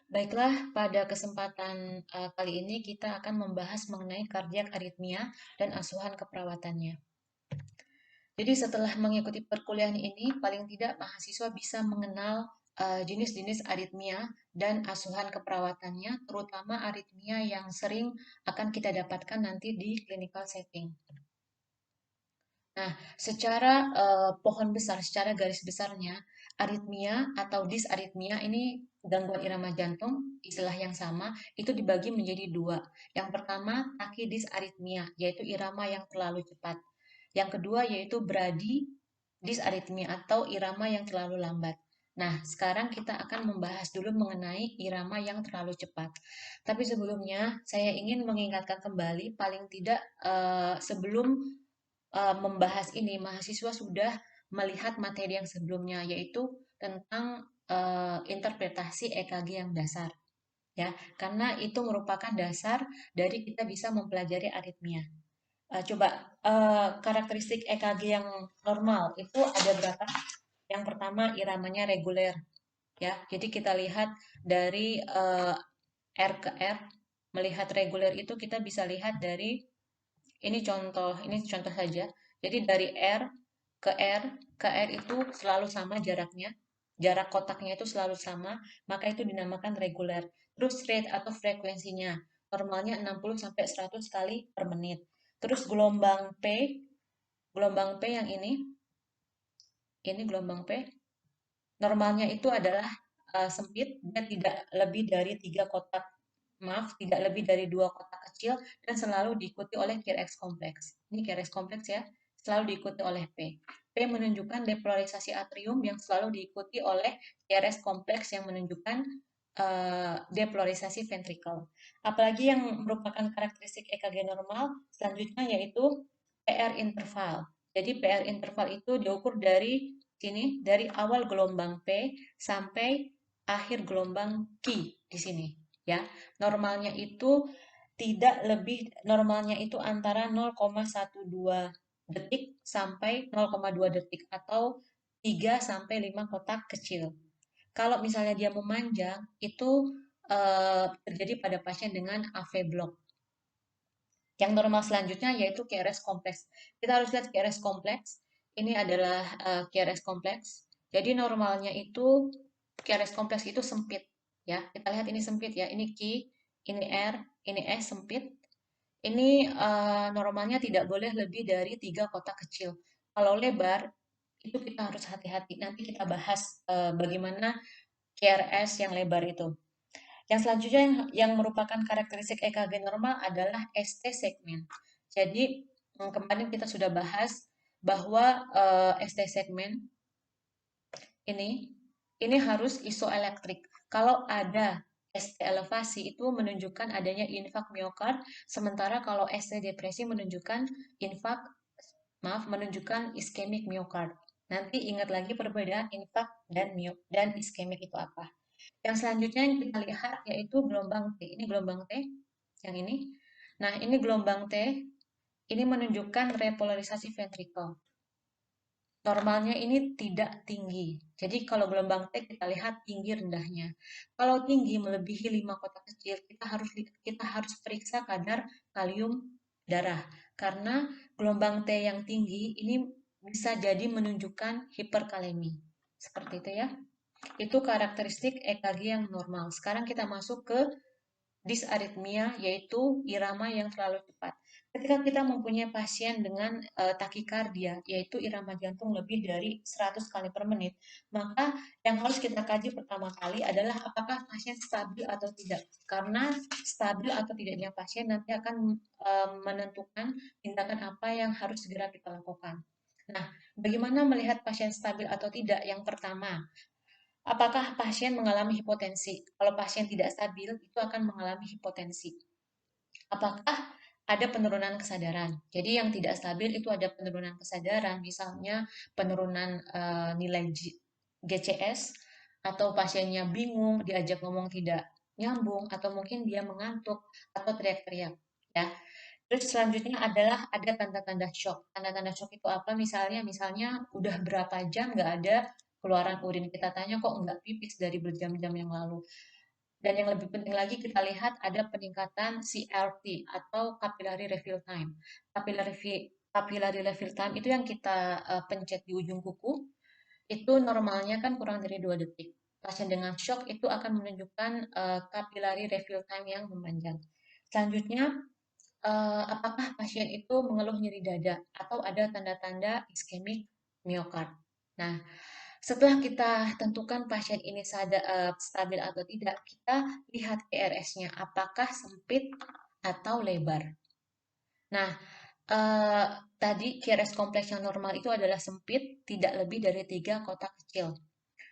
Baiklah, pada kesempatan kali ini kita akan membahas mengenai kardiak aritmia dan asuhan keperawatannya. Jadi setelah mengikuti perkuliahan ini, paling tidak mahasiswa bisa mengenal jenis-jenis aritmia dan asuhan keperawatannya, terutama aritmia yang sering akan kita dapatkan nanti di clinical setting. Nah, secara pohon besar, secara garis besarnya, aritmia atau disaritmia ini gangguan irama jantung, istilah yang sama, itu dibagi menjadi dua. Yang pertama, takidisaritmia, yaitu irama yang terlalu cepat. Yang kedua yaitu brady disaritmia atau irama yang terlalu lambat. Nah, sekarang kita akan membahas dulu mengenai irama yang terlalu cepat. Tapi sebelumnya, saya ingin mengingatkan kembali, paling tidak sebelum membahas ini, mahasiswa sudah melihat materi yang sebelumnya, yaitu tentang interpretasi EKG yang dasar, ya, karena itu merupakan dasar dari kita bisa mempelajari aritmia. Coba karakteristik EKG yang normal itu ada berapa? Yang pertama iramanya reguler, ya. Jadi kita lihat dari R ke R, melihat reguler itu kita bisa lihat dari ini contoh saja. Jadi dari R ke R ke R itu selalu sama jaraknya. Jarak kotaknya itu selalu sama, maka itu dinamakan reguler. Terus rate atau frekuensinya normalnya 60 sampai 100 kali per menit. Terus gelombang P yang ini gelombang P, normalnya itu adalah sempit, dia tidak lebih dari tiga kotak, maaf, tidak lebih dari dua kotak kecil dan selalu diikuti oleh QRS kompleks. Ini QRS kompleks ya, selalu diikuti oleh P. P menunjukkan depolarisasi atrium yang selalu diikuti oleh QRS kompleks yang menunjukkan depolarisasi ventricle. Apalagi yang merupakan karakteristik EKG normal selanjutnya yaitu PR interval. Jadi PR interval itu diukur dari sini, dari awal gelombang P sampai akhir gelombang Q di sini, ya. Normalnya itu tidak lebih, normalnya itu antara 0,12 detik sampai 0,2 detik atau 3 sampai 5 kotak kecil. Kalau misalnya dia memanjang, itu terjadi pada pasien dengan AV block. Yang normal selanjutnya yaitu KRS kompleks. Kita harus lihat KRS kompleks. Ini adalah KRS kompleks. Jadi normalnya itu KRS kompleks itu sempit, ya. Kita lihat ini sempit ya. Ini Q, ini R, ini S sempit. Ini normalnya tidak boleh lebih dari tiga kotak kecil. Kalau lebar itu kita harus hati-hati. Nanti kita bahas bagaimana KRS yang lebar itu. Yang selanjutnya yang merupakan karakteristik EKG normal adalah ST segmen. Jadi kemarin kita sudah bahas bahwa ST segmen ini ini harus isoelektrik. Kalau ada ST elevasi itu menunjukkan adanya infak miokard, sementara kalau ST depresi menunjukkan infak, maaf, menunjukkan iskemik miokard. Nanti ingat lagi perbedaan infak dan iskemik itu apa. Yang selanjutnya yang kita lihat yaitu gelombang T. Ini gelombang T, yang ini. Nah, ini gelombang T, ini menunjukkan repolarisasi ventrikel. Normalnya ini tidak tinggi. Jadi kalau gelombang T kita lihat tinggi rendahnya. Kalau tinggi melebihi 5 kotak kecil, kita harus periksa kadar kalium darah. Karena gelombang T yang tinggi ini bisa jadi menunjukkan hiperkalemi. Seperti itu ya. Itu karakteristik EKG yang normal. Sekarang kita masuk ke disaritmia, yaitu irama yang terlalu cepat. Ketika kita mempunyai pasien dengan takikardia, yaitu irama jantung lebih dari 100 kali per menit, maka yang harus kita kaji pertama kali adalah apakah pasien stabil atau tidak. Karena stabil atau tidaknya pasien nanti akan menentukan tindakan apa yang harus segera kita lakukan. Nah, bagaimana melihat pasien stabil atau tidak? Yang pertama, apakah pasien mengalami hipotensi? Kalau pasien tidak stabil, itu akan mengalami hipotensi. Apakah ada penurunan kesadaran? Jadi yang tidak stabil itu ada penurunan kesadaran, misalnya penurunan nilai GCS, atau pasiennya bingung, diajak ngomong tidak nyambung, atau mungkin dia mengantuk atau teriak-teriak. Ya. Terus selanjutnya adalah ada tanda-tanda shock. Tanda-tanda shock itu apa? Misalnya udah berapa jam nggak ada keluaran urin. Kita tanya kok nggak pipis dari berjam-jam yang lalu. Dan yang lebih penting lagi kita lihat ada peningkatan CRT atau capillary refill time. Capillary refill time itu yang kita pencet di ujung kuku, itu normalnya kan kurang dari 2 detik. Pasien dengan shock itu akan menunjukkan capillary refill time yang memanjang. Selanjutnya, apakah pasien itu mengeluh nyeri dada atau ada tanda-tanda iskemik miokard. Nah, setelah kita tentukan pasien ini stabil atau tidak, kita lihat QRS-nya, apakah sempit atau lebar. Nah, eh, tadi QRS kompleks yang normal itu adalah sempit, tidak lebih dari 3 kotak kecil.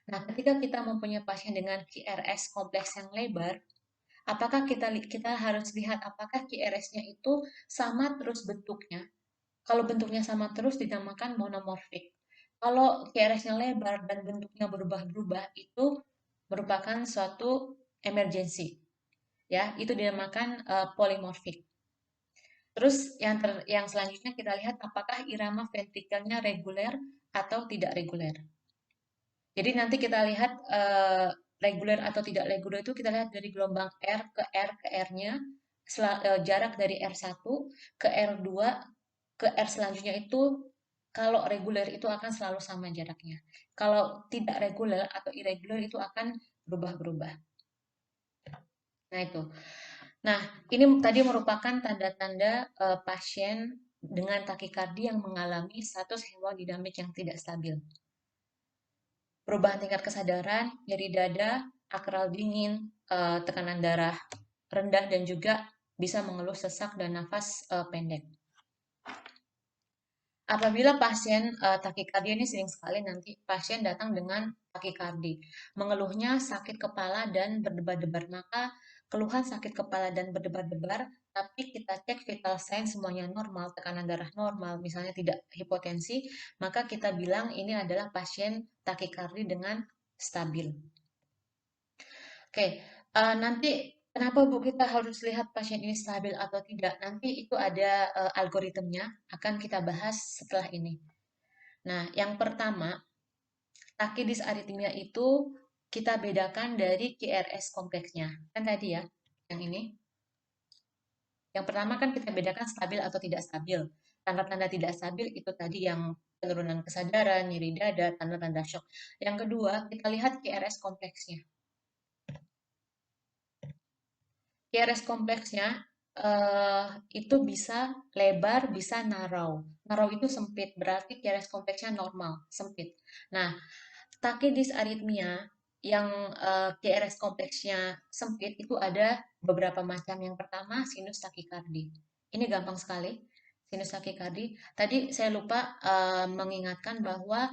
Nah, ketika kita mempunyai pasien dengan QRS kompleks yang lebar, apakah kita harus lihat apakah QRS-nya itu sama terus bentuknya. Kalau bentuknya sama terus dinamakan monomorfik. Kalau QRS-nya lebar dan bentuknya berubah-berubah itu merupakan suatu emergency, ya, itu dinamakan polymorphic. Terus yang selanjutnya kita lihat apakah irama ventrikelnya reguler atau tidak reguler. Jadi nanti kita lihat reguler atau tidak reguler itu kita lihat dari gelombang R ke R ke R-nya, jarak dari R1 ke R2 ke R selanjutnya itu kalau reguler itu akan selalu sama jaraknya. Kalau tidak reguler atau irregular itu akan berubah-berubah. Nah itu. Nah, ini tadi merupakan tanda-tanda pasien dengan takikardi yang mengalami status hemodinamik yang tidak stabil. Perubahan tingkat kesadaran, nyeri dada, akral dingin, tekanan darah rendah, dan juga bisa mengeluh sesak dan nafas pendek. Apabila pasien takikardia ini sering sekali nanti pasien datang dengan takikardi, mengeluhnya sakit kepala dan berdebar-debar, maka keluhan sakit kepala dan berdebar-debar, tapi kita cek vital sign semuanya normal, tekanan darah normal, misalnya tidak hipotensi, maka kita bilang ini adalah pasien takikardi dengan stabil. Oke, nanti kenapa Bu kita harus lihat pasien ini stabil atau tidak? Nanti itu ada algoritmnya, akan kita bahas setelah ini. Nah, yang pertama, takidis-aritmia itu kita bedakan dari QRS kompleksnya. Kan tadi ya, yang ini. Yang pertama kan kita bedakan stabil atau tidak stabil. Tanda-tanda tidak stabil itu tadi yang penurunan kesadaran, nyeri dada, tanda-tanda shock. Yang kedua, kita lihat QRS kompleksnya. QRS kompleksnya itu bisa lebar, bisa narrow. Narrow itu sempit, berarti QRS kompleksnya normal, sempit. Nah, takidis-aritmia yang QRS kompleksnya sempit itu ada beberapa macam. Yang pertama, sinus takikardi. Ini gampang sekali, sinus takikardi. Tadi saya lupa mengingatkan bahwa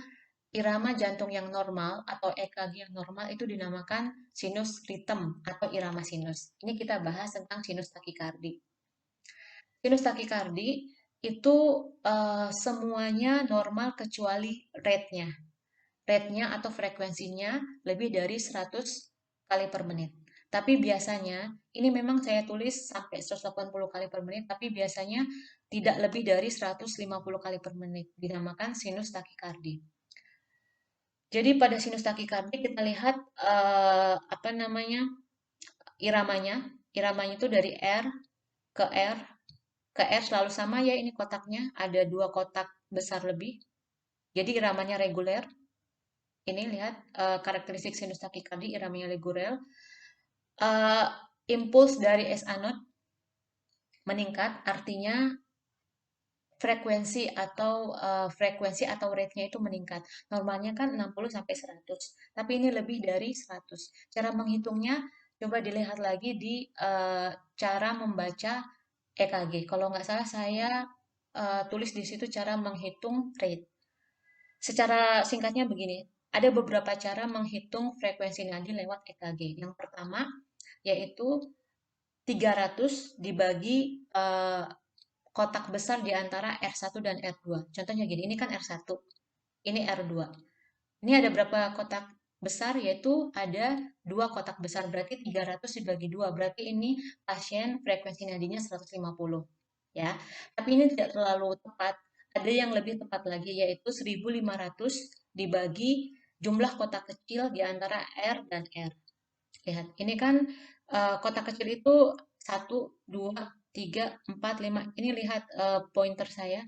irama jantung yang normal atau EKG yang normal itu dinamakan sinus rhythm atau irama sinus. Ini kita bahas tentang sinus takikardi. Sinus takikardi itu semuanya normal kecuali rate-nya. Rate-nya atau frekuensinya lebih dari 100 kali per menit. Tapi biasanya, ini memang saya tulis sampai 180 kali per menit, tapi biasanya tidak lebih dari 150 kali per menit. Dinamakan sinus takikardi. Jadi pada sinus takikardi kita lihat apa namanya iramanya. Iramanya itu dari R ke R ke R selalu sama ya, ini kotaknya ada 2 kotak besar lebih. Jadi iramanya reguler. Ini lihat karakteristik sinus takikardi iramanya reguler. Uh, impuls dari SA node meningkat, artinya frekuensi atau rate-nya itu meningkat. Normalnya kan 60 sampai 100, tapi ini lebih dari 100. Cara menghitungnya coba dilihat lagi di cara membaca EKG. Kalau nggak salah saya tulis di situ cara menghitung rate. Secara singkatnya begini, ada beberapa cara menghitung frekuensi nadi lewat EKG. Yang pertama yaitu 300 dibagi kotak besar di antara R1 dan R2. Contohnya gini, ini kan R1, ini R2. Ini ada berapa kotak besar? Yaitu ada 2 kotak besar, berarti 300 dibagi 2. Berarti ini pasien frekuensi nadinya 150. Ya. Tapi ini tidak terlalu tepat. Ada yang lebih tepat lagi, yaitu 1500 dibagi jumlah kotak kecil di antara R dan R. Lihat, ini kan kotak kecil itu satu, 2, 3, 4, 5. Ini lihat pointer saya.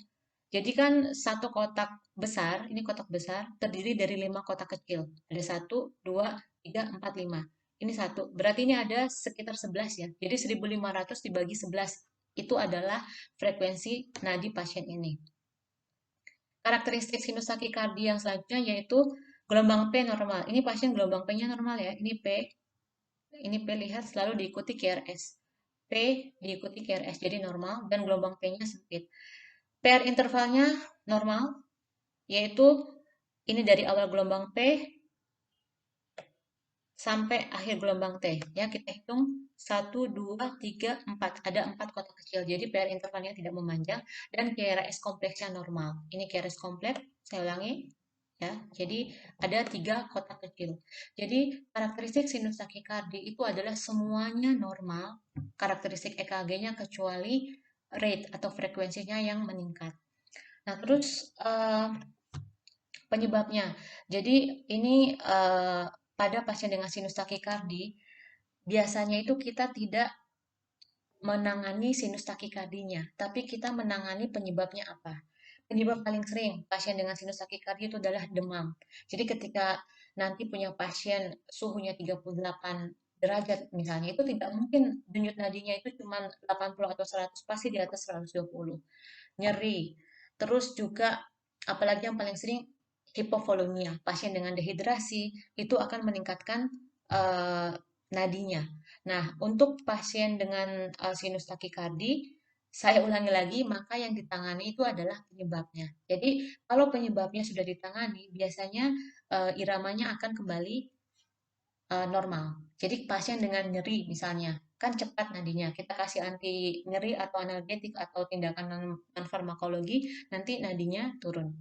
Jadi kan satu kotak besar, ini kotak besar, terdiri dari 5 kotak kecil. Ada satu, 2, 3, 4, 5. Ini satu. Berarti ini ada sekitar 11 ya. Jadi 1.500 dibagi 11. Itu adalah frekuensi nadi pasien ini. Karakteristik sinus takikardi yang selanjutnya yaitu gelombang P normal. Ini pasien gelombang P-nya normal ya. Ini P lihat selalu diikuti QRS. P diikuti QRS, jadi normal, dan gelombang P-nya sempit. PR intervalnya normal, yaitu ini dari awal gelombang P sampai akhir gelombang T. Ya, kita hitung 1, 2, 3, 4. Ada 4 kotak kecil, jadi PR intervalnya tidak memanjang, dan QRS kompleksnya normal. Ini QRS kompleks, saya ulangi. Ya, jadi ada 3 kotak kecil. Jadi karakteristik sinus takikardi itu adalah semuanya normal, karakteristik EKG-nya kecuali rate atau frekuensinya yang meningkat. Nah, terus penyebabnya. Jadi ini pada pasien dengan sinus takikardi biasanya itu kita tidak menangani sinus takikardinya, tapi kita menangani penyebabnya apa. Penyebab paling sering pasien dengan sinus takikardi itu adalah demam. Jadi ketika nanti punya pasien suhunya 38 derajat misalnya, itu tidak mungkin denyut nadinya itu cuma 80 atau 100, pasti di atas 120. Nyeri. Terus juga apalagi yang paling sering hipovolemia. Pasien dengan dehidrasi itu akan meningkatkan eh, nadinya. Nah, untuk pasien dengan sinus takikardi, saya ulangi lagi, maka yang ditangani itu adalah penyebabnya. Jadi, kalau penyebabnya sudah ditangani, biasanya iramanya akan kembali normal. Jadi, pasien dengan nyeri misalnya, kan cepat nadinya. Kita kasih anti nyeri atau analgetik atau tindakan non-farmakologi, nanti nadinya turun.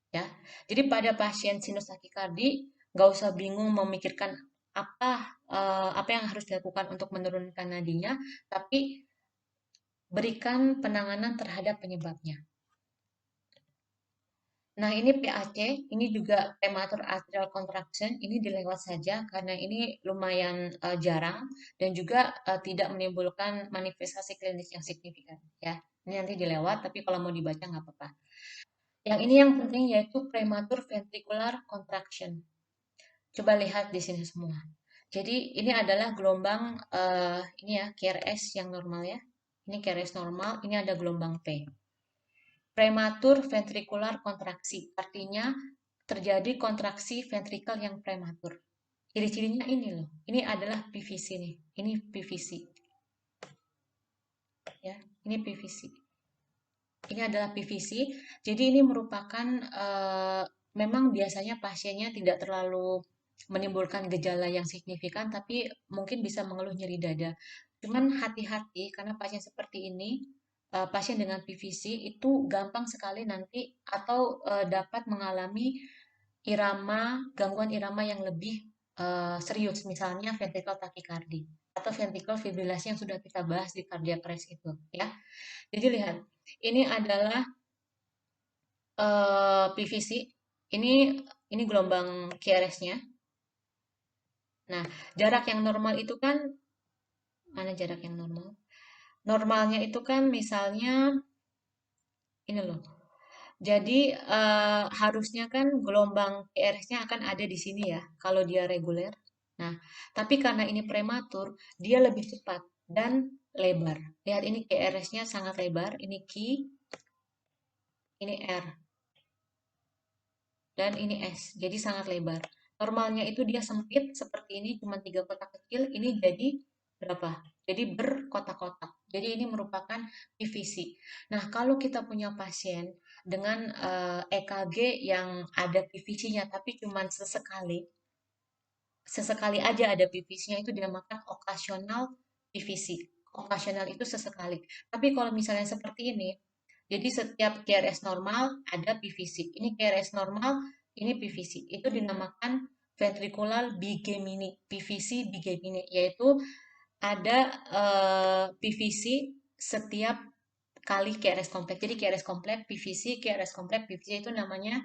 Ya, jadi pada pasien sinus takikardi, nggak usah bingung memikirkan apa yang harus dilakukan untuk menurunkan nadinya, tapi berikan penanganan terhadap penyebabnya. Nah, ini PAC, ini juga prematur atrial contraction, ini dilewat saja karena ini lumayan jarang dan juga tidak menimbulkan manifestasi klinis yang signifikan. Ya, ini nanti dilewat, tapi kalau mau dibaca nggak apa-apa. Yang ini yang penting yaitu prematur ventricular contraction. Coba lihat di sini semua. Jadi ini adalah gelombang ini ya QRS yang normal ya. Ini QRS normal, ini ada gelombang P. Prematur ventricular kontraksi, artinya terjadi kontraksi ventrikel yang prematur. Ciri-cirinya ini loh. Ini adalah PVC nih. Ini PVC ya. Ini PVC. Ini adalah PVC. Jadi ini merupakan memang biasanya pasiennya tidak terlalu menimbulkan gejala yang signifikan, tapi mungkin bisa mengeluh nyeri dada. Cuman hati-hati karena pasien seperti ini, pasien dengan PVC itu gampang sekali nanti atau dapat mengalami gangguan irama yang lebih serius, misalnya ventricle tachycardia atau ventricle fibrilasi yang sudah kita bahas di cardiac arrest itu, ya. Jadi lihat, ini adalah PVC. Ini gelombang QRS-nya. Nah, jarak yang normal itu kan mana jarak yang normal? Normalnya itu kan misalnya ini loh. Jadi harusnya kan gelombang QRS-nya akan ada di sini ya, kalau dia reguler. Nah, tapi karena ini prematur, dia lebih cepat dan lebar. Lihat ini QRS-nya sangat lebar, ini Q, ini R. Dan ini S, jadi sangat lebar. Normalnya itu dia sempit seperti ini, cuma 3 kotak kecil, ini jadi berapa? Jadi berkotak-kotak. Jadi ini merupakan PVC. Nah, kalau kita punya pasien dengan EKG yang ada PVC-nya, tapi cuma sesekali, sesekali aja ada PVC-nya itu dinamakan okasional PVC. Okasional itu sesekali. Tapi kalau misalnya seperti ini, jadi setiap QRS normal ada PVC. Ini QRS normal, ini PVC. Itu dinamakan ventricular bigemini, PVC bigemini, yaitu ada PVC setiap kali QRS kompleks. Jadi QRS kompleks, PVC, QRS kompleks, PVC itu namanya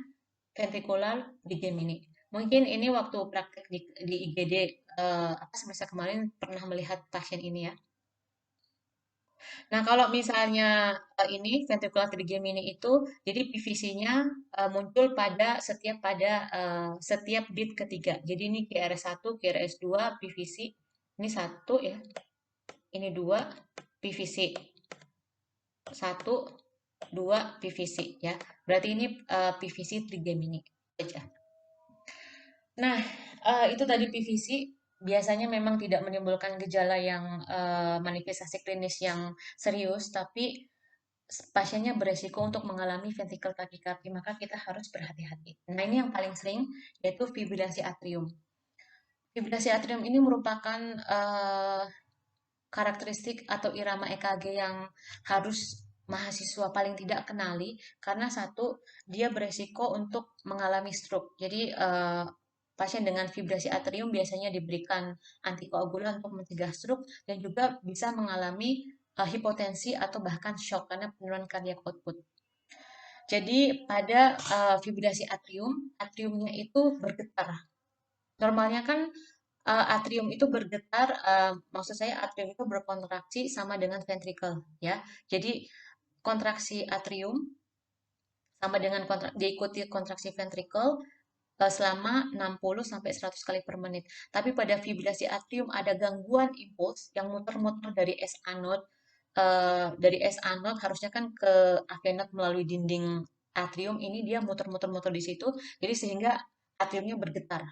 ventricular bigemini. Mungkin ini waktu praktek di IGD apa semester kemarin pernah melihat pasien ini ya. Nah, kalau misalnya ini ventricular trigemini itu, jadi PVC-nya muncul setiap beat ketiga. Jadi ini QRS1, QRS2, PVC. Ini satu ya, ini dua, PVC. Satu, dua, PVC ya. Berarti ini PVC trigemini aja. Nah, itu tadi PVC biasanya memang tidak menimbulkan gejala yang manifestasi klinis yang serius, tapi pasiennya beresiko untuk mengalami ventricle tachycardia, maka kita harus berhati-hati. Nah, ini yang paling sering yaitu fibrilasi atrium. Fibrilasi atrium ini merupakan karakteristik atau irama EKG yang harus mahasiswa paling tidak kenali karena satu, dia beresiko untuk mengalami stroke. Jadi pasien dengan fibrasi atrium biasanya diberikan antikoagulan untuk mencegah stroke dan juga bisa mengalami hipotensi atau bahkan shock karena penurunan cardiac output. Jadi pada fibrilasi atrium, atriumnya itu bergetar. Normalnya kan atrium itu bergetar, maksud saya atrium itu berkontraksi sama dengan ventricle, ya. Jadi kontraksi atrium sama dengan diikuti kontraksi ventricle selama 60 sampai 100 kali per menit. Tapi pada fibrilasi atrium ada gangguan impuls yang muter-muter dari S anode harusnya kan ke avenot melalui dinding atrium ini dia muter-muter-muter di situ, jadi sehingga atriumnya bergetar.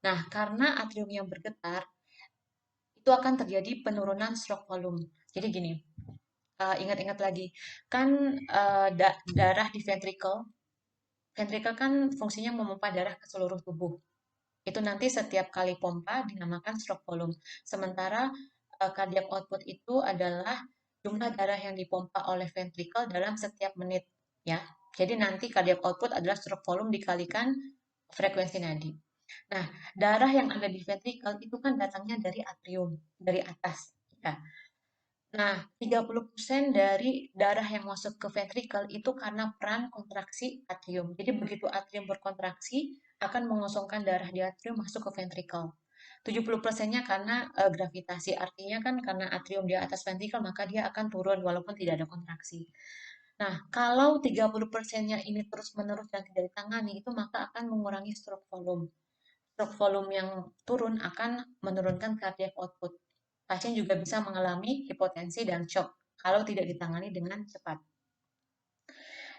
Nah, karena atriumnya bergetar, itu akan terjadi penurunan stroke volume. Jadi gini, ingat-ingat lagi, kan darah di ventricle, ventricle kan fungsinya memompa darah ke seluruh tubuh. Itu nanti setiap kali pompa dinamakan stroke volume. Sementara cardiac output itu adalah jumlah darah yang dipompa oleh ventricle dalam setiap menit, ya. Jadi nanti cardiac output adalah stroke volume dikalikan frekuensi nadi. Nah, darah yang ada di ventricle itu kan datangnya dari atrium, dari atas. Ya. Nah, 30% dari darah yang masuk ke ventricle itu karena peran kontraksi atrium. Jadi begitu atrium berkontraksi, akan mengosongkan darah di atrium masuk ke ventricle. 70%-nya karena gravitasi, artinya kan karena atrium di atas ventricle, maka dia akan turun walaupun tidak ada kontraksi. Nah, kalau 30%-nya ini terus-menerus dan tidak ditangani, itu maka akan mengurangi stroke volume. Stroke volume yang turun akan menurunkan cardiac output. Pasien juga bisa mengalami hipotensi dan shock kalau tidak ditangani dengan cepat.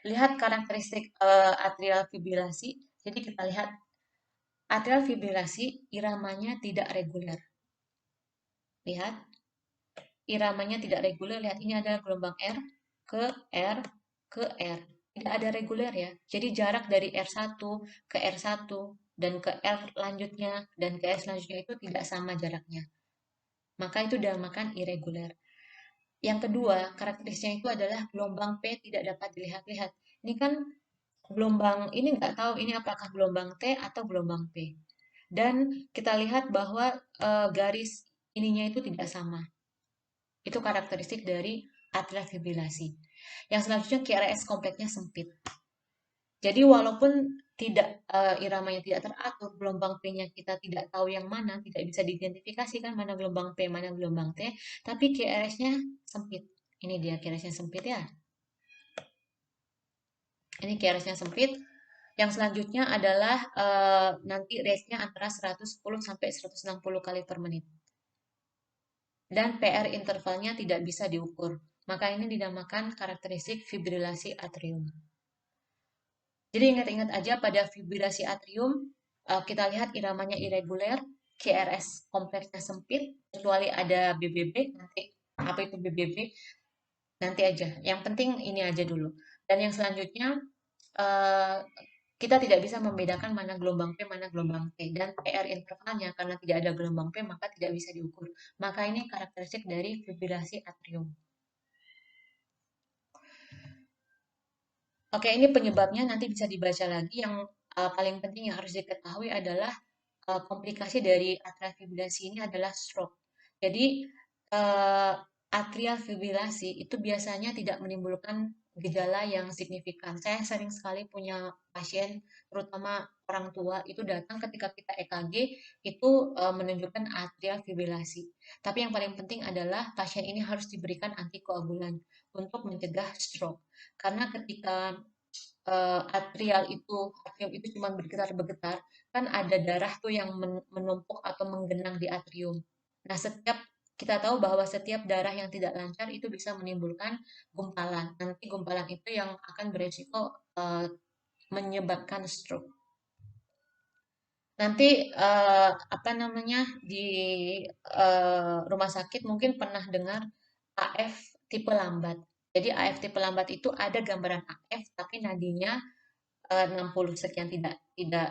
Lihat karakteristik atrial fibrilasi. Jadi kita lihat atrial fibrilasi iramanya tidak reguler. Lihat, iramanya tidak reguler. Lihat ini adalah gelombang R ke R ke R. Tidak ada reguler ya. Jadi jarak dari R1 ke R1 dan ke R lanjutnya dan ke R selanjutnya itu tidak sama jaraknya. Maka itu dinamakan irregular. Yang kedua, karakteristiknya itu adalah gelombang P tidak dapat dilihat-lihat. Ini kan gelombang, ini nggak tahu ini apakah gelombang T atau gelombang P. Dan kita lihat bahwa garis ininya itu tidak sama. Itu karakteristik dari atrial fibrilasi. Yang selanjutnya QRS kompleksnya sempit. Jadi walaupun tidak iramanya tidak teratur, gelombang P-nya kita tidak tahu yang mana, tidak bisa diidentifikasi kan mana gelombang P, mana gelombang T, tapi QRS-nya sempit. Ini dia QRS-nya sempit ya. Ini QRS-nya sempit. Yang selanjutnya adalah nanti rate-nya antara 110 sampai 160 kali per menit. Dan PR intervalnya tidak bisa diukur. Maka ini dinamakan karakteristik fibrilasi atrium. Jadi ingat-ingat aja pada fibrilasi atrium, kita lihat iramanya irregular, QRS kompleksnya sempit, kecuali ada BBB, nanti apa itu BBB, nanti aja. Yang penting ini aja dulu. Dan yang selanjutnya, eh, kita tidak bisa membedakan mana gelombang P, mana gelombang T. Dan PR intervalnya, karena tidak ada gelombang P, maka tidak bisa diukur. Maka ini karakteristik dari fibrilasi atrium. Oke, ini penyebabnya nanti bisa dibaca lagi. Yang paling penting yang harus diketahui adalah komplikasi dari atrial fibrilasi ini adalah stroke. Jadi, atrial fibrilasi itu biasanya tidak menimbulkan gejala yang signifikan. Saya sering sekali punya pasien, terutama orang tua, itu datang ketika kita EKG, itu menunjukkan atrial fibrilasi. Tapi yang paling penting adalah pasien ini harus diberikan antikoagulan untuk mencegah stroke. Karena ketika atrium itu cuma bergetar-bergetar, kan ada darah tuh yang menumpuk atau menggenang di atrium. Nah, kita tahu bahwa setiap darah yang tidak lancar itu bisa menimbulkan gumpalan. Nanti gumpalan itu yang akan beresiko menyebabkan stroke. Nanti apa namanya di rumah sakit mungkin pernah dengar AF tipe lambat. Jadi AF tipe lambat itu ada gambaran AF tapi nadinya 60 sekian, tidak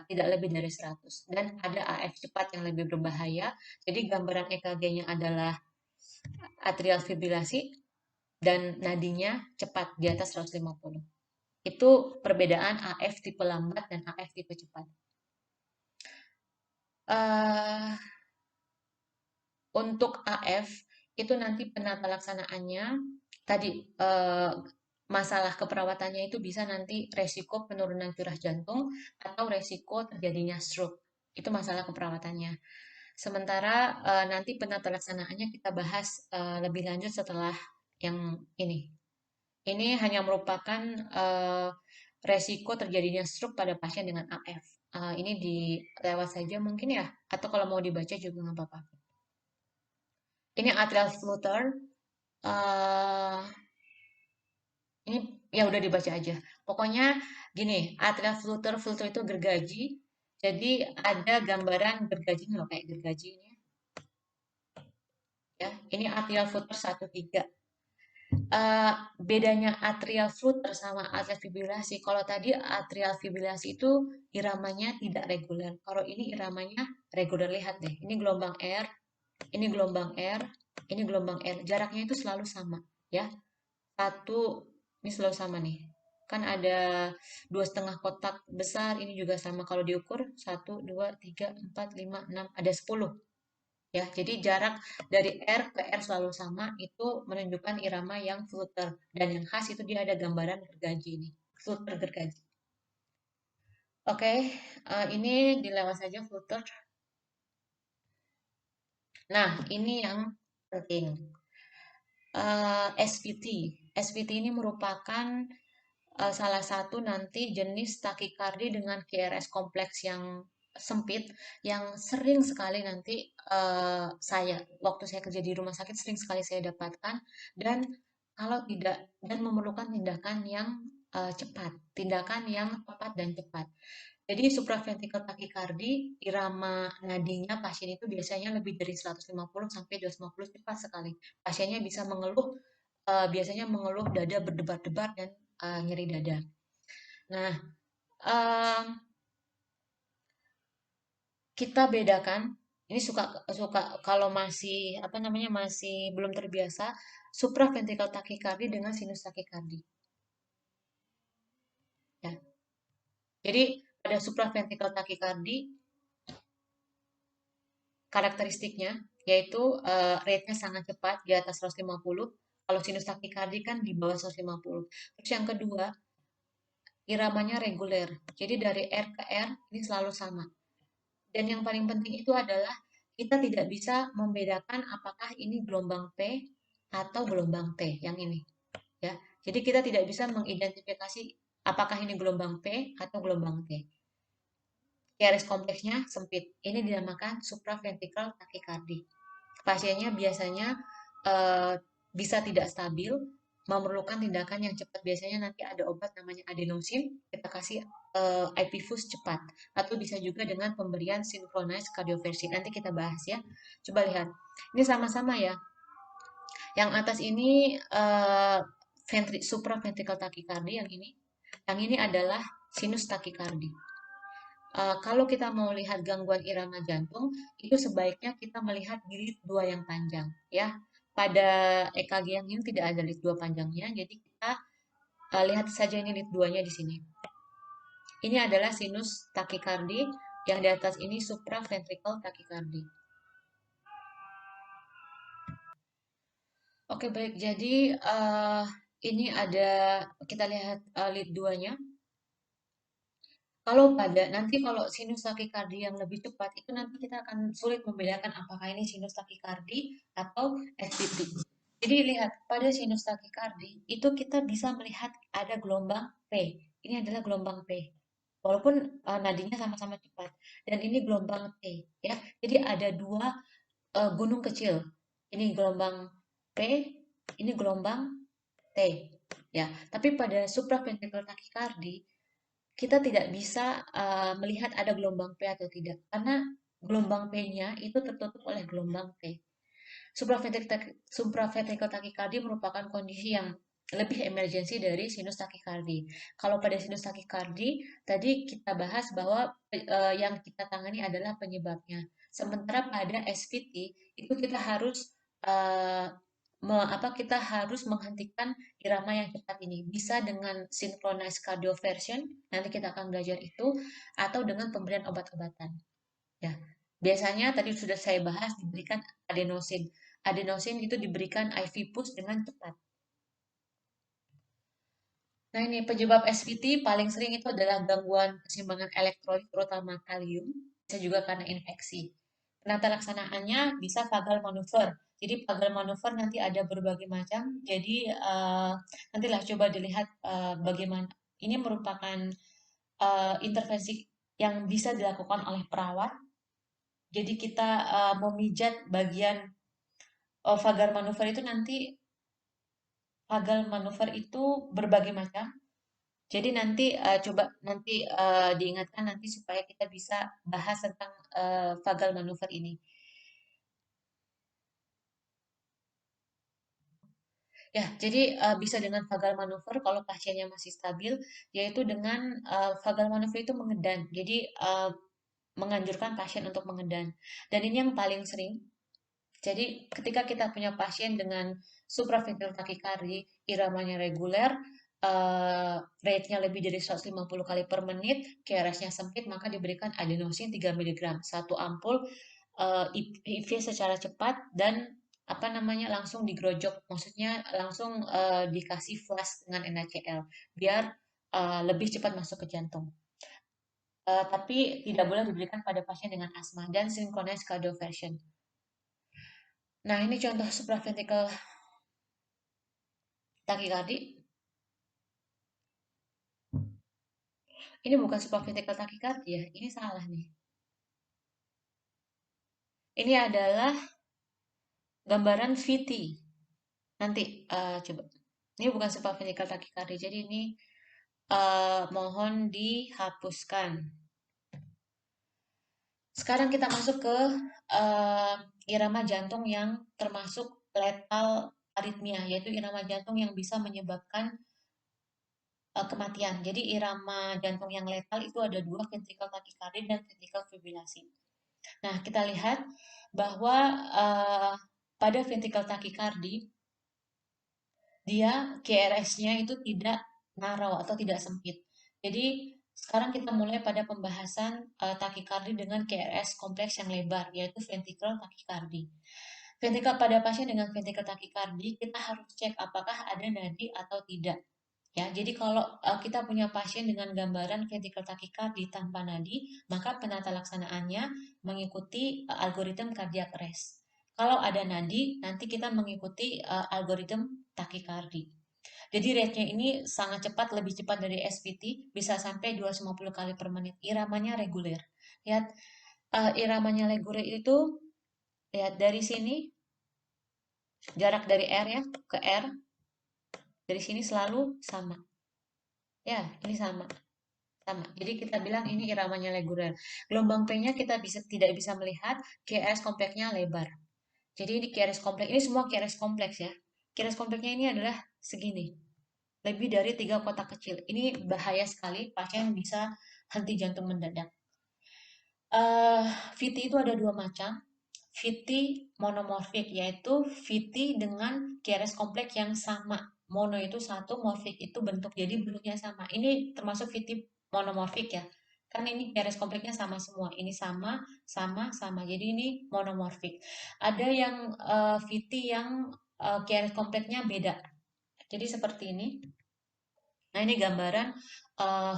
lebih dari 100. Dan ada AF cepat yang lebih berbahaya. Jadi gambaran EKG-nya adalah atrial fibrilasi dan nadinya cepat di atas 150. Itu perbedaan AF tipe lambat dan AF tipe cepat. Uh, untuk AF itu nanti penata laksanaannya tadi masalah keperawatannya itu bisa nanti resiko penurunan curah jantung atau resiko terjadinya stroke. Itu masalah keperawatannya. Sementara nanti penata laksanaannya kita bahas lebih lanjut setelah yang ini. Ini hanya merupakan resiko terjadinya stroke pada pasien dengan AF. Ini dilewat saja mungkin ya, atau kalau mau dibaca juga nggak apa-apa. Ini atrial flutter. eh ini ya udah dibaca aja. Pokoknya gini, atrial flutter itu gergaji. Jadi ada gambaran gergajinya loh kayak gergaji ini ya. Ini atrial flutter 1-3. Bedanya atrial flutter sama atrial fibrilasi. Kalau tadi atrial fibrilasi itu iramanya tidak reguler. Kalau ini iramanya reguler. Lihat deh, ini gelombang R, ini gelombang R, ini gelombang R. Jaraknya itu selalu sama, ya. Satu, ini selalu sama nih. Kan ada 2,5 kotak besar, ini juga sama. Kalau diukur 1, 2, 3, 4, 5, 6, ada 10. Ya, jadi jarak dari R ke R selalu sama, itu menunjukkan irama yang flutter. Dan yang khas itu dia ada gambaran gergaji ini, flutter gergaji. Oke, ini dilewat saja flutter. Nah, ini yang penting. SVT. SVT ini merupakan salah satu nanti jenis takikardi dengan QRS kompleks yang sempit yang sering sekali nanti waktu saya kerja di rumah sakit sering sekali saya dapatkan dan kalau tidak dan memerlukan tindakan yang cepat, tindakan yang tepat dan cepat. Jadi supraventricular tachycardia, irama nadinya pasien itu biasanya lebih dari 150 sampai 250 cepat sekali. Pasiennya bisa mengeluh, biasanya mengeluh dada berdebar-debar dan nyeri dada. Nah, em, kita bedakan. Ini suka suka kalau masih apa namanya masih belum terbiasa supraventricular tachycardia dengan sinus tachycardia. Ya. Jadi pada supraventricular tachycardia karakteristiknya yaitu rate-nya sangat cepat di atas 150. Kalau sinus tachycardia kan di bawah 150. Terus yang kedua, iramanya reguler. Jadi dari R ke R ini selalu sama. Dan yang paling penting itu adalah kita tidak bisa membedakan apakah ini gelombang P atau gelombang T yang ini. Ya, jadi kita tidak bisa mengidentifikasi apakah ini gelombang P atau gelombang T. Garis kompleksnya sempit. Ini dinamakan supraventricular tachycardia. Pasiennya biasanya eh, bisa tidak stabil, memerlukan tindakan yang cepat. Biasanya nanti ada obat namanya adenosin, kita kasih IP fuse cepat. Atau bisa juga dengan pemberian synchronized cardioversion. Nanti kita bahas ya. Coba lihat. Ini sama-sama ya. Yang atas ini supraventricular tachycardia yang ini. Yang ini adalah sinus tachycardia. Kalau kita mau lihat gangguan irama jantung, itu sebaiknya kita melihat di lead 2 yang panjang, ya. Pada EKG yang ini tidak ada lead 2 panjangnya, jadi kita lihat saja ini lead 2-nya di sini. Ini adalah sinus takikardi, yang di atas ini supraventricular takikardi. Oke, baik. Jadi ini ada, kita lihat lead 2-nya. Kalau pada nanti kalau sinus takikardi yang lebih cepat itu nanti kita akan sulit membedakan apakah ini sinus takikardi atau SPP. Jadi lihat pada sinus takikardi itu kita bisa melihat ada gelombang P. Ini adalah gelombang P. Walaupun nadinya sama-sama cepat dan ini gelombang T ya. Jadi ada dua gunung kecil. Ini gelombang P, ini gelombang T ya. Tapi pada supraventricular tachycardy kita tidak bisa melihat ada gelombang P atau tidak karena gelombang P-nya itu tertutup oleh gelombang T. Supraventricular tachycardy merupakan kondisi yang lebih emergensi dari sinus takikardi. Kalau pada sinus takikardi, tadi kita bahas bahwa yang kita tangani adalah penyebabnya. Sementara pada SVT itu kita harus eh, kita harus menghentikan irama yang cepat ini. Bisa dengan synchronized cardioversion, nanti kita akan belajar itu, atau dengan pemberian obat-obatan. Ya, biasanya tadi sudah saya bahas diberikan adenosin. Adenosin itu diberikan IV push dengan cepat. Nah, ini penyebab SVT paling sering itu adalah gangguan keseimbangan elektrolit, terutama kalium. Bisa juga karena infeksi. Penata laksanaannya bisa vagal manuver. Jadi vagal manuver nanti ada berbagai macam. Jadi nantilah coba dilihat bagaimana. Ini merupakan intervensi yang bisa dilakukan oleh perawat. Jadi kita memijat bagian vagal manuver itu nanti vagal manuver itu berbagai macam. Jadi nanti coba nanti diingatkan nanti supaya kita bisa bahas tentang vagal manuver ini. Ya, jadi bisa dengan vagal manuver kalau pasiennya masih stabil, yaitu dengan vagal manuver itu mengedan. Jadi menganjurkan pasien untuk mengedan. Dan ini yang paling sering. Jadi ketika kita punya pasien dengan supraventricular tachycardy, iramanya reguler, rate-nya lebih dari 150 kali per menit, QRS-nya sempit, maka diberikan adenosin 3 mg, satu ampul IV secara cepat dan apa namanya langsung digrojok, maksudnya langsung dikasih flash dengan NaCl biar lebih cepat masuk ke jantung. Tapi tidak boleh diberikan pada pasien dengan asma dan synchronized cardioversion. Nah, ini contoh supraventricular tachycardy. Ini bukan supraventricular tachycardy ya, ini salah nih. Ini adalah gambaran VT. Nanti coba. Ini bukan supraventricular tachycardy, jadi ini mohon dihapuskan. Sekarang kita masuk ke irama jantung yang termasuk letal aritmia, yaitu irama jantung yang bisa menyebabkan kematian. Jadi irama jantung yang letal itu ada dua, ventricle tachycardia dan ventricle fibrillasi. Nah, kita lihat bahwa pada ventricle tachycardy dia QRS-nya itu tidak narrow atau tidak sempit. Jadi sekarang kita mulai pada pembahasan takikardi dengan QRS kompleks yang lebar, yaitu ventricular tachycardy. Ventricle pada pasien dengan ventricle tachycardy kita harus cek apakah ada nadi atau tidak. Ya, jadi kalau kita punya pasien dengan gambaran ventricle tachycardy tanpa nadi, maka penata laksanaannya mengikuti algoritma cardiac arrest. Kalau ada nadi, nanti kita mengikuti algoritma takikardi. Jadi rate-nya ini sangat cepat, lebih cepat dari SVT, bisa sampai 250 kali per menit. Iramanya reguler. Lihat, iramanya reguler itu, lihat dari sini, jarak dari R ya, ke R, dari sini selalu sama. Ya, ini sama. Sama. Jadi kita bilang ini iramanya reguler. Gelombang P-nya kita tidak bisa melihat, QRS kompleksnya lebar. Jadi ini QRS kompleks, ini semua QRS kompleks ya. QRS kompleksnya ini adalah segini. Lebih dari 3 kotak kecil. Ini bahaya sekali, pasien bisa henti jantung mendadak. VT itu ada dua macam. VT monomorfik, yaitu VT dengan QRS kompleks yang sama. Mono itu satu, morfik itu bentuk, jadi bentuknya sama. Ini termasuk VT monomorfik ya. Kan ini QRS kompleksnya sama semua. Ini sama, sama, sama. Jadi ini monomorfik. Ada yang VT yang QRS kompleksnya beda. Jadi seperti ini. Nah, ini gambaran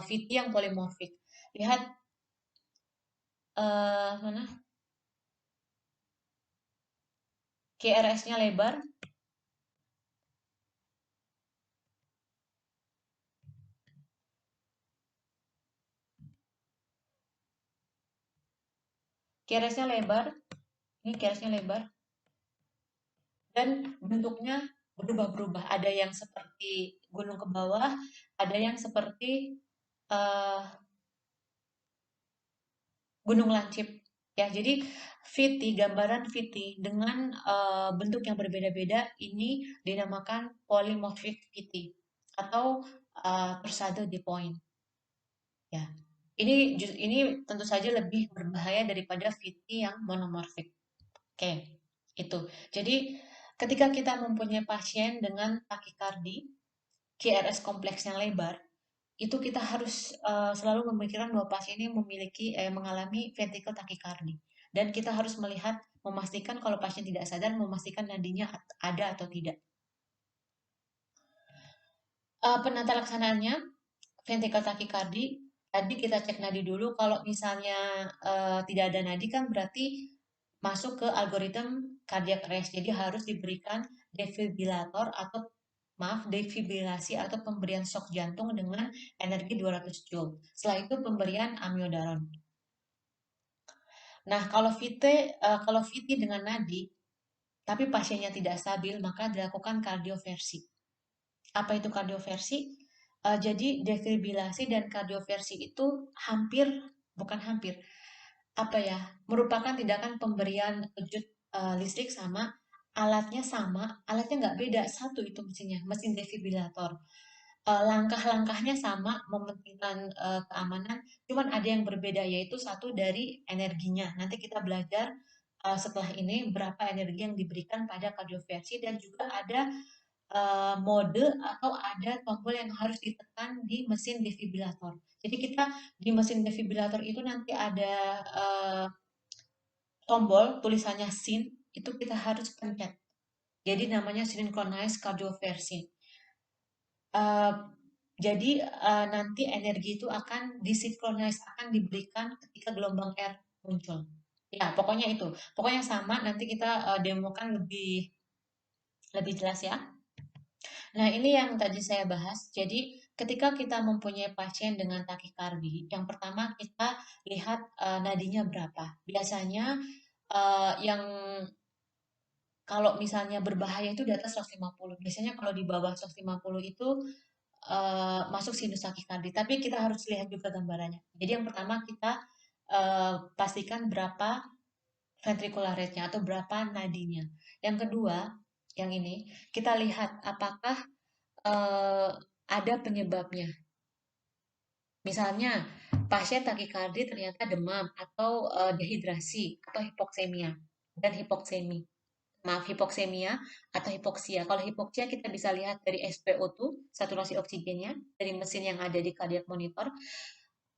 VT yang polimorfik. Lihat mana? KRS-nya lebar, KRS-nya lebar, ini KRS-nya lebar, dan bentuknya berubah-berubah. Ada yang seperti gunung ke bawah, ada yang seperti eh, gunung lancip. Ya, jadi VT, gambaran VT dengan bentuk yang berbeda-beda ini dinamakan polymorphic VT atau persado di point. Ya, ini tentu saja lebih berbahaya daripada VT yang monomorfik. Oke, itu. Jadi ketika kita mempunyai pasien dengan takikardi, QRS kompleksnya lebar, itu kita harus selalu memikirkan bahwa pasien ini mengalami ventricle takikardi. Dan kita harus memastikan kalau pasien tidak sadar, memastikan nadinya ada atau tidak. Penata laksanaannya, ventricle takikardi, tadi kita cek nadi dulu. Kalau misalnya tidak ada nadi kan berarti masuk ke algoritma cardiac arrest. Jadi harus diberikan defibrillator atau defibrilasi atau pemberian shock jantung dengan energi 200 Joule. Setelah itu pemberian amiodaron. Nah, kalau VT dengan nadi tapi pasiennya tidak stabil, maka dilakukan kardioversi. Apa itu kardioversi? Jadi defibrilasi dan kardioversi itu hampir, bukan hampir, apa ya, merupakan tindakan pemberian kejut listrik sama, alatnya nggak beda, satu itu mesinnya, mesin defibrillator. Langkah-langkahnya sama, mementingkan keamanan, cuman ada yang berbeda, yaitu satu dari energinya. Nanti kita belajar setelah ini berapa energi yang diberikan pada kardioversi dan juga ada mode atau ada tombol yang harus ditekan di mesin defibrillator. Jadi kita di mesin defibrillator itu nanti ada tombol tulisannya SYN, itu kita harus pencet. Jadi namanya synchronized cardioversion. Eh, jadi nanti energi itu akan disinkronize, akan diberikan ketika gelombang R muncul. Ya, pokoknya itu. Pokoknya sama, nanti kita demokan lebih lebih jelas ya. Nah, ini yang tadi saya bahas. Jadi, ketika kita mempunyai pasien dengan takikardi, yang pertama kita lihat nadinya berapa. Biasanya yang kalau misalnya berbahaya itu di atas 150. Biasanya kalau di bawah 150 itu masuk sinus takikardi. Tapi kita harus lihat juga gambarannya. Jadi yang pertama kita pastikan berapa ventricular rate-nya atau berapa nadinya. Yang kedua, yang ini kita lihat apakah eh, ada penyebabnya. Misalnya, pasien takikardi ternyata demam atau dehidrasi atau hipoksemia dan hipoksemi. Maaf, hipoksemia atau hipoksia. Kalau hipoksia kita bisa lihat dari SpO2, saturasi oksigennya, dari mesin yang ada di cardiac monitor,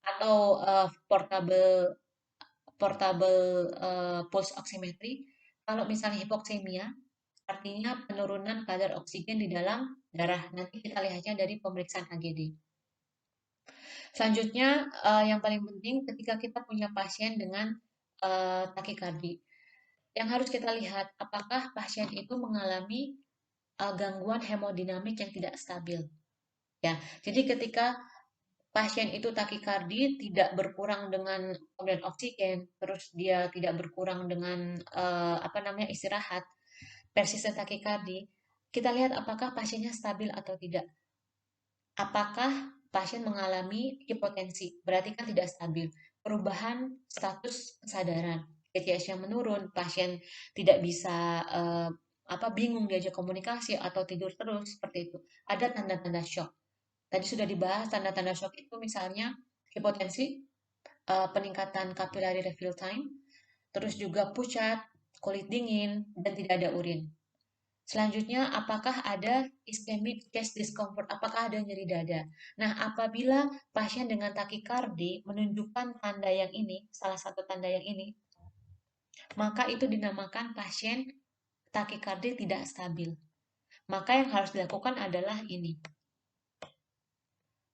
atau portable portable pulse oximetry. Kalau misalnya hipoksemia, artinya penurunan kadar oksigen di dalam darah. Nanti kita lihatnya dari pemeriksaan AGD. Selanjutnya, yang paling penting ketika kita punya pasien dengan takikardi, yang harus kita lihat apakah pasien itu mengalami gangguan hemodinamik yang tidak stabil. Ya, jadi ketika pasien itu takikardi tidak berkurang dengan pemberian oksigen, terus dia tidak berkurang dengan apa namanya istirahat, persisten takikardi, kita lihat apakah pasiennya stabil atau tidak. Apakah pasien mengalami hipotensi? Berarti kan tidak stabil. Perubahan status kesadaran, GTS yang menurun, pasien tidak bisa bingung diajak komunikasi atau tidur terus seperti itu. Ada tanda-tanda shock. Tadi sudah dibahas tanda-tanda shock itu misalnya hipotensi, peningkatan capillary refill time, terus juga pucat, kulit dingin, dan tidak ada urin. Selanjutnya, apakah ada ischemic chest discomfort? Apakah ada nyeri dada? Nah, apabila pasien dengan takikardi menunjukkan tanda yang ini, salah satu tanda yang ini, maka itu dinamakan pasien takikardi tidak stabil. maka yang harus dilakukan adalah ini,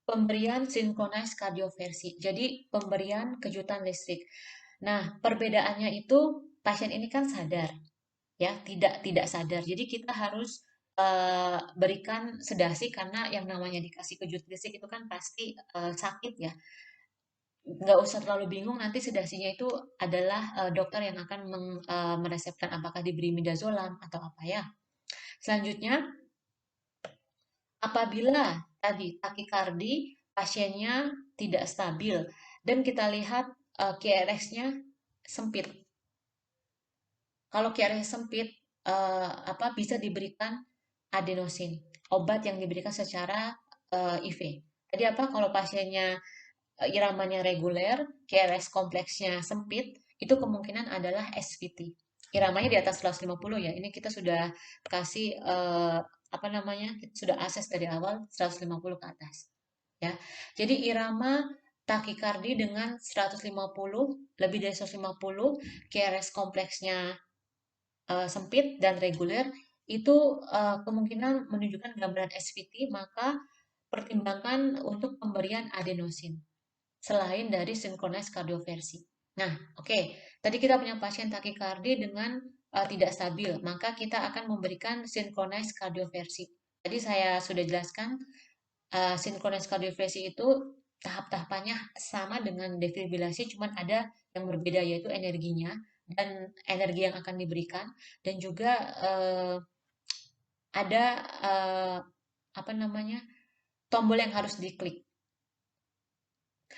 pemberian synchronized cardioversi. Jadi pemberian kejutan listrik. Nah, perbedaannya itu pasien ini kan sadar, ya, tidak sadar. Jadi kita harus berikan sedasi karena yang namanya dikasih kejut listrik itu kan pasti sakit ya. Nggak usah terlalu bingung, nanti sedasinya itu adalah dokter yang akan meresepkan apakah diberi midazolam atau apa ya. Selanjutnya, apabila tadi takikardi pasiennya tidak stabil dan kita lihat QRS-nya sempit. Kalau QRS sempit, apa bisa diberikan adenosin, obat yang diberikan secara IV. Tadi apa? Kalau pasiennya iramanya reguler, KRS kompleksnya sempit, itu kemungkinan adalah SVT. Iramanya di atas 150 ya. Ini kita sudah kasih apa namanya? Sudah akses dari awal 150 ke atas. Ya. Jadi irama takikardi dengan 150, lebih dari 150, KRS kompleksnya sempit dan reguler, itu kemungkinan menunjukkan gambaran SVT, maka pertimbangkan untuk pemberian adenosin selain dari synchronized cardioversi. Nah, oke. Tadi kita punya pasien takikardi dengan tidak stabil, maka kita akan memberikan synchronized cardioversi. Tadi saya sudah jelaskan, synchronized cardioversi itu tahap-tahapannya sama dengan defibrilasi, cuman ada yang berbeda yaitu energinya dan energi yang akan diberikan, dan juga ada apa namanya, tombol yang harus diklik.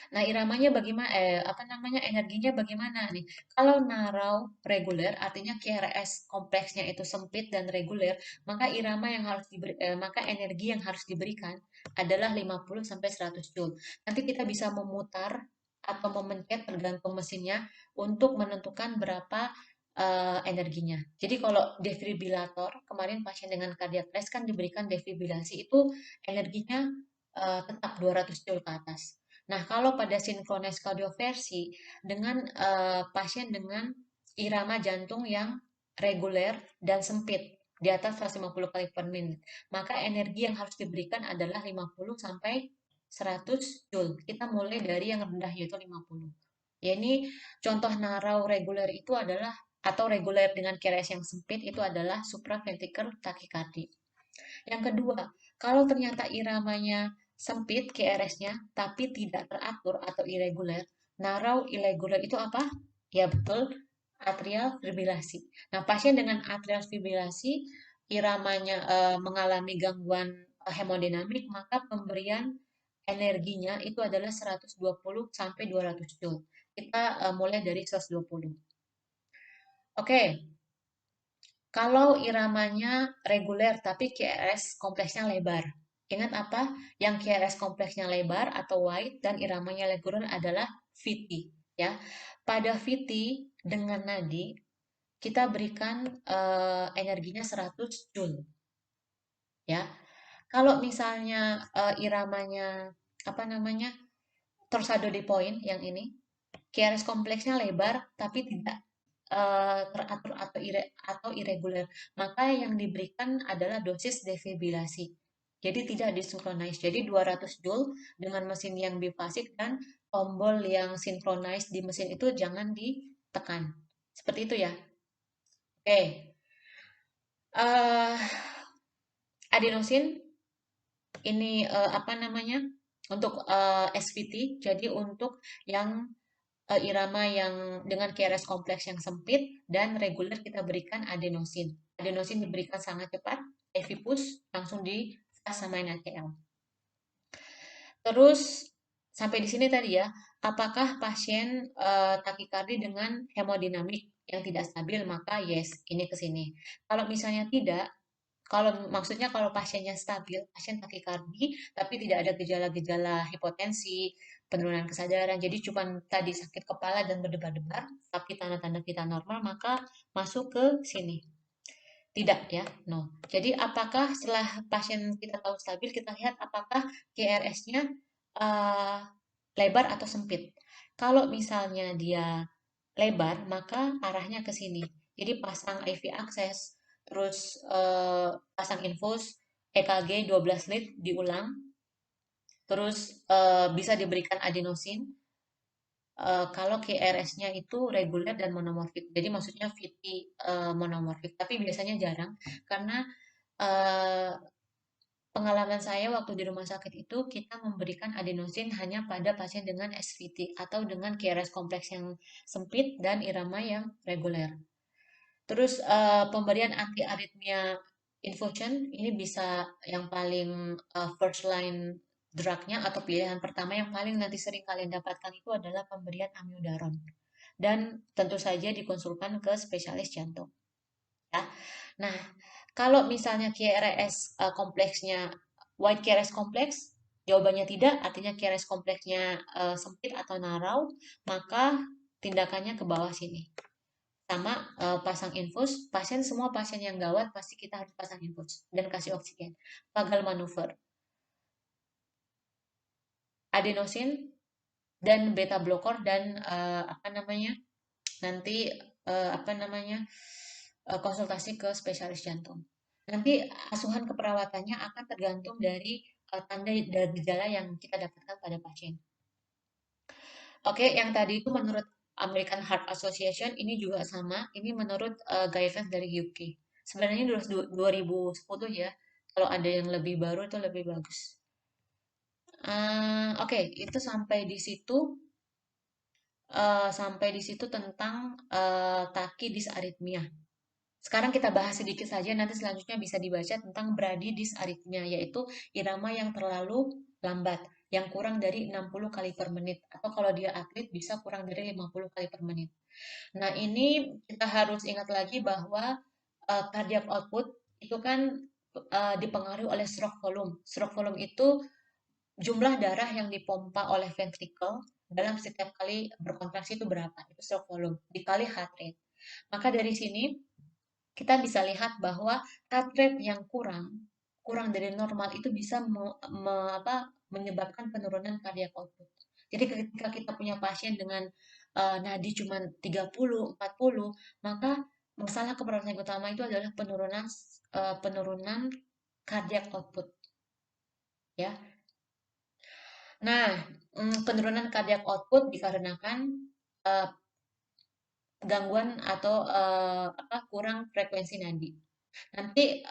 Nah, iramanya bagaimana, apa namanya, energinya bagaimana nih? Kalau narrow reguler, artinya QRS kompleksnya itu sempit dan reguler, maka irama yang harus maka energi yang harus diberikan adalah 50 sampai 100 joule. Nanti kita bisa memutar atau memencet tergantung mesinnya untuk menentukan berapa energinya. Jadi kalau defibrilator, kemarin pasien dengan cardiac arrest kan diberikan defibrilasi itu energinya tetap 200 joule ke atas. Nah, kalau pada sinkronis kardioversi dengan pasien dengan irama jantung yang reguler dan sempit di atas 150 kali per menit, maka energi yang harus diberikan adalah 50 sampai 100 joule. Kita mulai dari yang rendah yaitu 50. Ya, ini contoh narrow reguler itu adalah atau reguler dengan QRS yang sempit itu adalah supraventricular tachycardia. Yang kedua, kalau ternyata iramanya sempit QRS-nya tapi tidak teratur atau irregular, narrow irregular itu apa? Ya betul, atrial fibrilasi. Nah, pasien dengan atrial fibrilasi iramanya mengalami gangguan hemodinamik, maka pemberian energinya itu adalah 120 sampai 200 joule. Kita mulai dari 120. Oke, kalau iramanya reguler tapi QRS kompleksnya lebar. Ingat apa? Yang QRS kompleksnya lebar atau wide dan iramanya reguler adalah VT, ya. Pada VT dengan nadi kita berikan energinya 100 joule, ya. Kalau misalnya iramanya apa namanya? Torsado di point yang ini, QRS kompleksnya lebar tapi tidak teratur atau irregular, maka yang diberikan adalah dosis defibrilasi. Jadi tidak disinkronis. Jadi 200 joule dengan mesin yang bifasik dan tombol yang sinkronis di mesin itu jangan ditekan. Seperti itu ya. Oke. Uh, Adenosin ini apa namanya? Untuk SVT. Jadi untuk yang irama yang dengan KRS kompleks yang sempit dan reguler kita berikan adenosin. Adenosin diberikan sangat cepat, IV push langsung di fast sama NaCl. Terus sampai di sini tadi ya, apakah pasien takikardi dengan hemodinamik yang tidak stabil? Maka yes, ini ke sini. Kalau misalnya tidak, kalau maksudnya kalau pasiennya stabil, pasien takikardi, tapi tidak ada gejala-gejala hipotensi, penurunan kesadaran, jadi cuma tadi sakit kepala dan berdebar-debar, tapi tanda-tanda kita normal, maka masuk ke sini. Tidak ya, no. Jadi apakah setelah pasien kita tahu stabil, kita lihat apakah GRS-nya lebar atau sempit. Kalau misalnya dia lebar, maka arahnya ke sini. Jadi pasang IV akses, terus pasang infus, EKG 12 lead diulang, terus bisa diberikan adenosin kalau KRS-nya itu reguler dan monomorfik. Jadi maksudnya VT monomorfik, tapi biasanya jarang karena eh, pengalaman saya waktu di rumah sakit itu kita memberikan adenosin hanya pada pasien dengan SVT atau dengan KRS kompleks yang sempit dan irama yang reguler. Terus pemberian anti aritmia infusion ini bisa yang paling first line drugnya atau pilihan pertama yang paling nanti sering kalian dapatkan itu adalah pemberian amiodaron dan tentu saja dikonsulkan ke spesialis jantung. Ya. Nah, kalau misalnya KRS kompleksnya white KRS kompleks, jawabannya tidak, artinya KRS kompleksnya sempit atau narrow, maka tindakannya ke bawah sini. Sama pasang infus, semua pasien yang gawat pasti kita harus pasang infus dan kasih oksigen. Vagal manuver, adenosin dan beta blocker dan apa namanya nanti apa namanya konsultasi ke spesialis jantung. Nanti asuhan keperawatannya akan tergantung dari tanda dan gejala yang kita dapatkan pada pasien. Oke, yang tadi itu menurut American Heart Association ini juga sama. Ini menurut guidelines dari UK. Sebenarnya ini 2010 ya. Kalau ada yang lebih baru itu lebih bagus. Oke, itu sampai di situ tentang tachydysarrhythmia. Sekarang kita bahas sedikit saja, nanti selanjutnya bisa dibaca tentang bradydysarrhythmia, yaitu irama yang terlalu lambat, yang kurang dari 60 kali per menit, atau kalau dia atlet bisa kurang dari 50 kali per menit. Nah, ini kita harus ingat lagi bahwa cardiac output itu kan dipengaruhi oleh stroke volume. Stroke volume itu jumlah darah yang dipompa oleh ventricle dalam setiap kali berkontraksi itu berapa? Itu stroke volume dikali heart rate. Maka dari sini kita bisa lihat bahwa heart rate yang kurang, kurang dari normal itu bisa menyebabkan penurunan cardiac output. Jadi ketika kita punya pasien dengan nadi cuma 30, 40, maka masalah keperawatan yang utama itu adalah penurunan cardiac output, ya. Nah, penurunan cardiac output dikarenakan eh, gangguan atau kurang frekuensi nadi. Nanti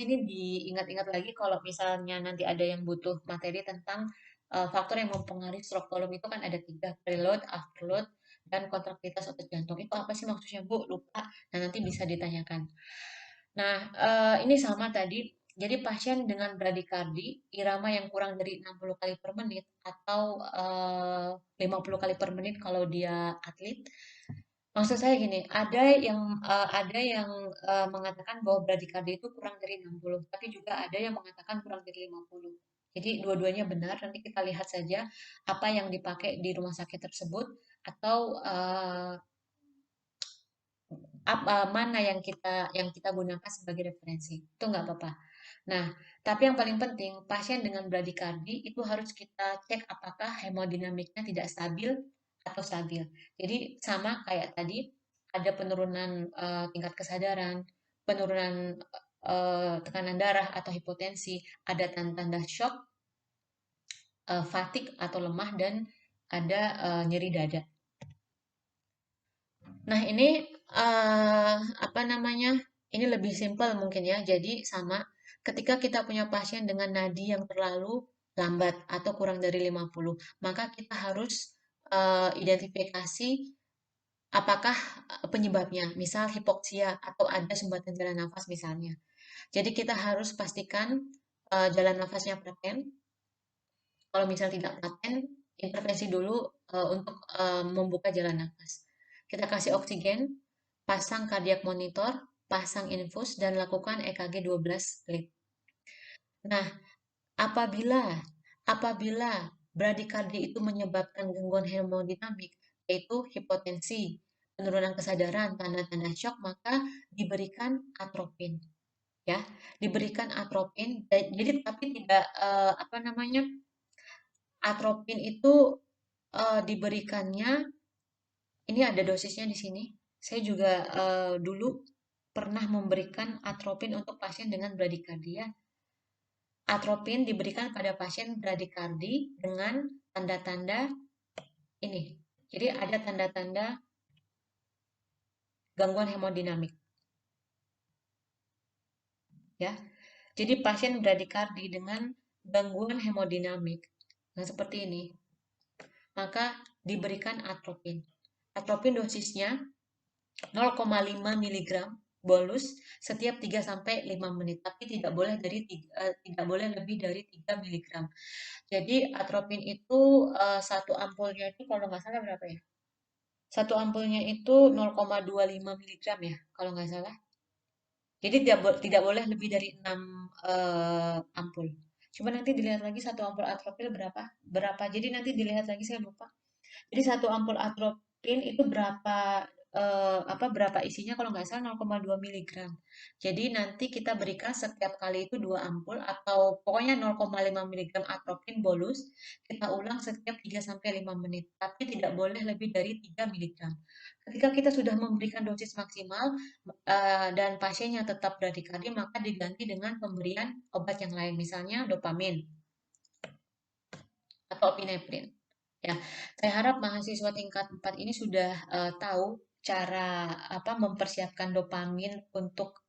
ini diingat-ingat lagi kalau misalnya nanti ada yang butuh materi tentang faktor yang mempengaruhi stroke volume itu kan ada tiga, preload, afterload, dan kontraktivitas otot jantung. Itu apa sih maksudnya Bu? Lupa. Nah, nanti bisa ditanyakan. Nah, ini sama tadi. Jadi pasien dengan bradikardi, irama yang kurang dari 60 kali per menit atau 50 kali per menit kalau dia atlet. Maksud saya gini, ada yang mengatakan bahwa bradikardi itu kurang dari 60, tapi juga ada yang mengatakan kurang dari 50. Jadi dua-duanya benar, nanti kita lihat saja apa yang dipakai di rumah sakit tersebut atau mana yang kita gunakan sebagai referensi. Itu nggak apa-apa. Nah, tapi yang paling penting, pasien dengan bradikardi itu harus kita cek apakah hemodinamiknya tidak stabil atau stabil. Jadi sama kayak tadi, ada penurunan tingkat kesadaran, penurunan tekanan darah atau hipotensi, ada tanda-tanda shock, fatigue atau lemah, dan ada nyeri dada. Nah, ini apa namanya? Ini lebih simpel mungkin ya. Jadi sama ketika kita punya pasien dengan nadi yang terlalu lambat atau kurang dari 50, maka kita harus identifikasi apakah penyebabnya, misal hipoksia atau ada sumbatan jalan nafas misalnya. Jadi kita harus pastikan jalan nafasnya paten. Kalau misal tidak paten, intervensi dulu untuk membuka jalan nafas. Kita kasih oksigen, pasang cardiac monitor, pasang infus, dan lakukan EKG 12 lead. Nah, apabila apabila bradikardi itu menyebabkan gangguan hemodinamik, yaitu hipotensi, penurunan kesadaran, tanda-tanda shock, maka diberikan atropin, ya, diberikan atropin. Jadi tapi tidak apa namanya, atropin itu diberikannya, ini ada dosisnya di sini. Saya juga dulu pernah memberikan atropin untuk pasien dengan bradikardia? Atropin diberikan pada pasien bradikardi dengan tanda-tanda ini. Jadi ada tanda-tanda gangguan hemodinamik, ya. Jadi pasien bradikardi dengan gangguan hemodinamik, nah seperti ini, maka diberikan atropin. Atropin dosisnya 0,5 mg bolus setiap 3 sampai 5 menit, tapi tidak boleh lebih dari 3 mg. Jadi atropin itu satu ampulnya itu kalau nggak salah berapa ya? Satu ampulnya itu 0,25 mg ya, kalau nggak salah. Jadi tidak boleh lebih dari 6 ampul. Coba nanti dilihat lagi satu ampul atropin berapa? Berapa? Jadi nanti dilihat lagi, saya lupa. Jadi satu ampul atropin itu berapa isinya kalau nggak salah 0,2 miligram. Jadi nanti kita berikan setiap kali itu 2 ampul atau pokoknya 0,5 miligram atropin bolus. Kita ulang setiap 3 sampai 5 menit, tapi tidak boleh lebih dari 3 miligram. Ketika kita sudah memberikan dosis maksimal dan pasiennya tetap bradikardia, maka diganti dengan pemberian obat yang lain, misalnya dopamin atau epinefrin. Ya, saya harap mahasiswa tingkat 4 ini sudah tahu cara apa mempersiapkan dopamin untuk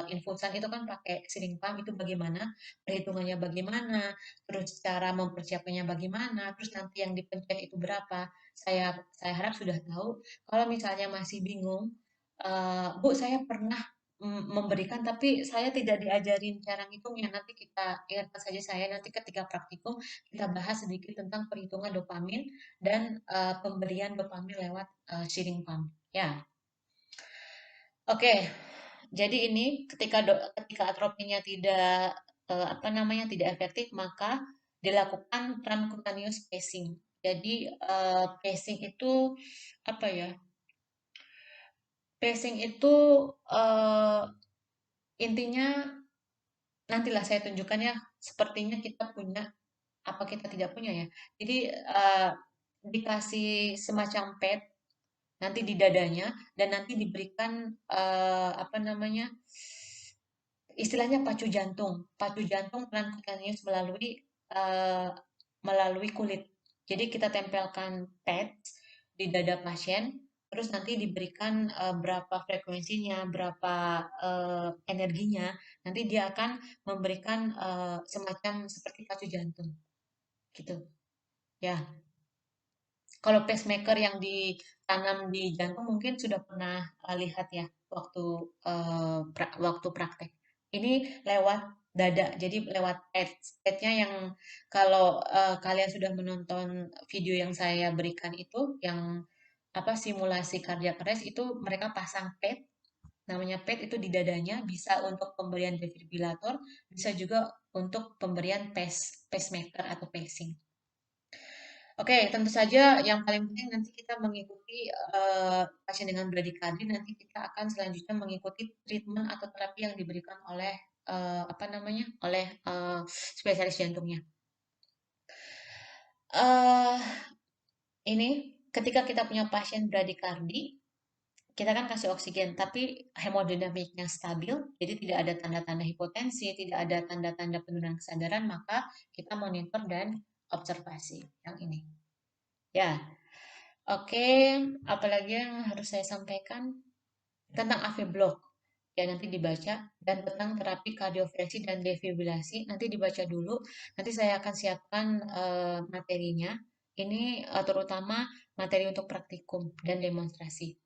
infusan itu kan pakai siring pump itu bagaimana, perhitungannya bagaimana, terus cara mempersiapkannya bagaimana, terus nanti yang dipencet itu berapa. Saya harap sudah tahu. Kalau misalnya masih bingung, Bu, saya pernah memberikan tapi saya tidak diajarin cara ngitungnya. Nanti kita ingatkan saja saya nanti ketika praktikum kita bahas sedikit tentang perhitungan dopamin dan pemberian dopamin lewat shielding pump. Ya, oke. Jadi ini ketika atropinnya tidak apa namanya tidak efektif, maka dilakukan transcutaneous pacing. Jadi pacing itu apa ya? Pacing itu eh, intinya nantilah saya tunjukkan ya. Sepertinya kita punya apa kita tidak punya ya. Jadi dikasih semacam pad nanti di dadanya dan nanti diberikan apa namanya istilahnya pacu jantung transcutaneous eh, melalui kulit. Jadi kita tempelkan pads di dada pasien, terus nanti diberikan berapa frekuensinya, berapa energinya, nanti dia akan memberikan semacam seperti pacu jantung, gitu. Ya, kalau pacemaker yang ditanam di jantung mungkin sudah pernah lihat ya waktu praktek. Ini lewat dada, jadi lewat pads. Padsnya yang kalau kalian sudah menonton video yang saya berikan itu, yang apa simulasi cardiac arrest itu mereka pasang pad, namanya pad itu di dadanya, bisa untuk pemberian defibrilator, bisa juga untuk pemberian pacemaker atau pacing. Oke, tentu saja yang paling penting nanti kita mengikuti pasien dengan bradikardie, nanti kita akan selanjutnya mengikuti treatment atau terapi yang diberikan oleh apa namanya, oleh spesialis jantungnya. eh ini ketika kita punya pasien bradikardie, kita kan kasih oksigen, tapi hemodinamiknya stabil, jadi tidak ada tanda-tanda hipotensi, tidak ada tanda-tanda penurunan kesadaran, maka kita monitor dan observasi yang ini. Ya, oke, apalagi yang harus saya sampaikan tentang AV block? Ya nanti dibaca dan tentang terapi kardioversi dan defibrilasi nanti dibaca dulu. Nanti saya akan siapkan materinya. Ini terutama materi untuk praktikum dan demonstrasi.